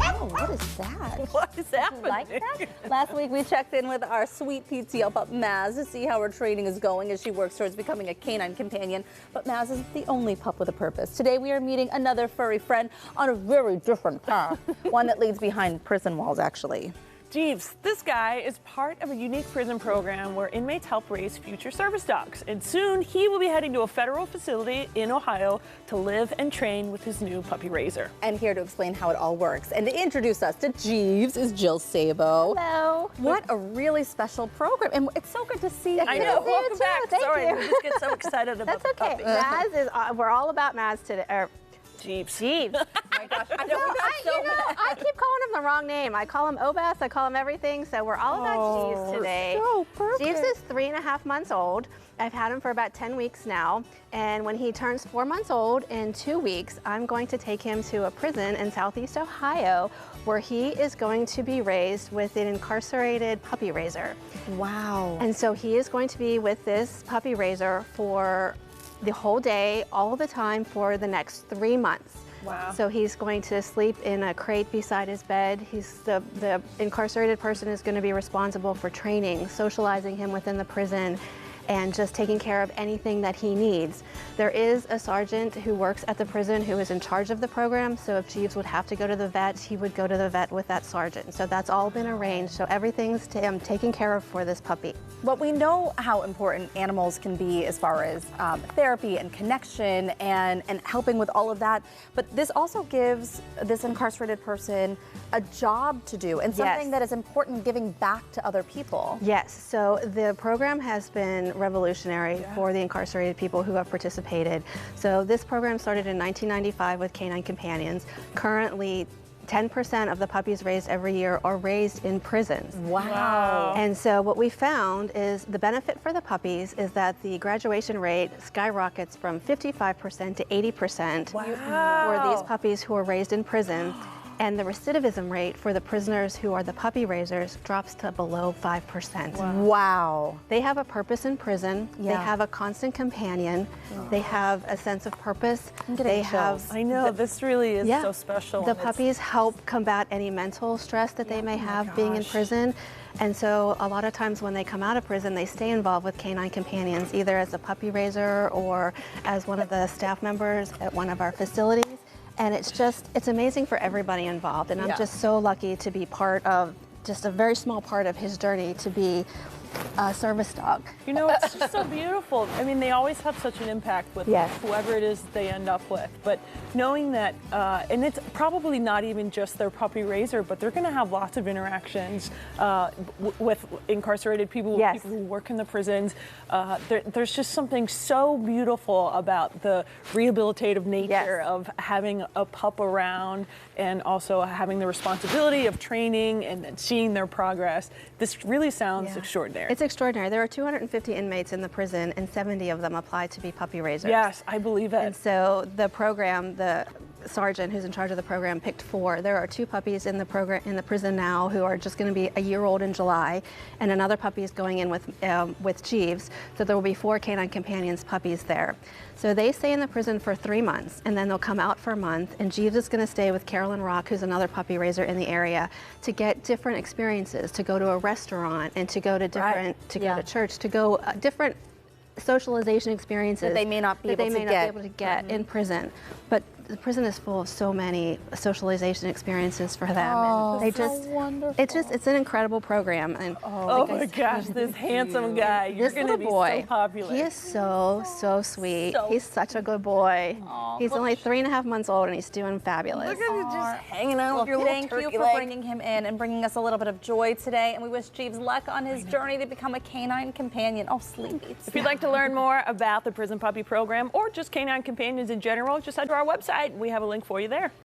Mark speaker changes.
Speaker 1: Oh, what is that?
Speaker 2: What is happening?
Speaker 1: You like that? Last week we checked in with our sweet PTL pup Maz to see how her training is going as she works towards becoming a canine companion. But Maz isn't the only pup with a purpose. Today we are meeting another furry friend on a very different path. One that leads behind prison walls, actually.
Speaker 2: Jeeves, this guy is part of a unique prison program where inmates help raise future service dogs. And soon he will be heading to a federal facility in Ohio to live and train with his new puppy raiser.
Speaker 1: And here to explain how it all works and to introduce us to Jeeves is Jill Sabo.
Speaker 3: Hello.
Speaker 1: What a really special program. And it's so good to see you.
Speaker 2: I know, welcome back.
Speaker 3: Thank
Speaker 2: Sorry,
Speaker 3: you.
Speaker 2: we just get so excited about
Speaker 3: That's okay.
Speaker 2: the puppy.
Speaker 3: Maz is, we're all about Maz today.
Speaker 2: Jeeves.
Speaker 3: Jeeves.
Speaker 1: Oh my gosh, I know we got so mad.
Speaker 3: I keep calling him the wrong name. I call him Obas, I call him everything, so we're all about Jeeves today.
Speaker 1: So perfect.
Speaker 3: Jeeves is 3.5 months old. I've had him for about 10 weeks now, and when he turns 4 months old in 2 weeks, I'm going to take him to a prison in Southeast Ohio where he is going to be raised with an incarcerated puppy raiser.
Speaker 1: Wow.
Speaker 3: And so he is going to be with this puppy raiser for the whole day, all the time for the next 3 months.
Speaker 2: Wow.
Speaker 3: So he's going to sleep in a crate beside his bed. The incarcerated person is going to be responsible for training, socializing him within the prison, and just taking care of anything that he needs. There is a sergeant who works at the prison who is in charge of the program, so if Jeeves would have to go to the vet, he would go to the vet with that sergeant. So that's all been arranged, so everything's taken care of for this puppy.
Speaker 1: But we know how important animals can be as far as therapy and connection and helping with all of that. But this also gives this incarcerated person a job to do and something
Speaker 3: Yes.
Speaker 1: that is important, giving back to other people.
Speaker 3: Yes, so the program has been revolutionary for the incarcerated people who have participated. So this program started in 1995 with Canine Companions. Currently, 10% of the puppies raised every year are raised in prisons.
Speaker 1: Wow.
Speaker 3: And so what we found is the benefit for the puppies is that the graduation rate skyrockets from 55% to 80% for these puppies who are raised in prison. And the recidivism rate for the prisoners who are the puppy raisers drops to below 5%.
Speaker 1: Wow.
Speaker 3: They have a purpose in prison. They have a constant companion. They have a sense of purpose. They have.
Speaker 2: I know, this really is so special.
Speaker 3: The puppies help combat any mental stress that they may have being in prison. And so a lot of times when they come out of prison, they stay involved with Canine Companions, either as a puppy raiser or as one of the staff members at one of our facilities. And it's amazing for everybody involved. And I'm just so lucky to be part of just a very small part of his journey to be a service dog.
Speaker 2: You know, it's just so beautiful. I mean, they always have such an impact with whoever it is they end up with. But knowing that, and it's probably not even just their puppy raiser, but they're going to have lots of interactions with incarcerated people, people who work in the prisons. There's just something so beautiful about the rehabilitative nature of having a pup around and also having the responsibility of training and then seeing their progress. This really sounds extraordinary.
Speaker 3: It's extraordinary. There are 250 inmates in the prison, and 70 of them apply to be puppy raisers.
Speaker 2: Yes, I believe it.
Speaker 3: And so the program, the sergeant who's in charge of the program picked 4. There are 2 puppies in the program in the prison now who are just going to be a year old in July, and another puppy is going in with Jeeves. So there will be 4 Canine Companions puppies there. So they stay in the prison for 3 months, and then they'll come out for a month, and Jeeves is going to stay with Carolyn Rock, who's another puppy raiser in the area, to get different experiences, to go to a restaurant and to go to different, to go to church, to go different socialization experiences
Speaker 1: that they may not be able to
Speaker 3: get in prison. But the prison is full of so many socialization experiences for them.
Speaker 1: Oh,
Speaker 3: and they
Speaker 1: so
Speaker 3: just,
Speaker 1: wonderful.
Speaker 3: it's an incredible program. And
Speaker 2: oh my gosh, this handsome guy, you're
Speaker 3: this
Speaker 2: going to be
Speaker 3: boy,
Speaker 2: so popular.
Speaker 3: he is so sweet.
Speaker 2: So
Speaker 3: he's such a good boy. He's only 3.5 months old and he's doing fabulous.
Speaker 1: Look at you just hanging out with your little turkey leg. Thank you for bringing him in and bringing us a little bit of joy today. And we wish Jeeves luck on his journey to become a canine companion. Oh, sleepy.
Speaker 2: If you'd like to learn more about the Prison Puppy Program or just Canine Companions in general, just head to our website. We have a link for you there.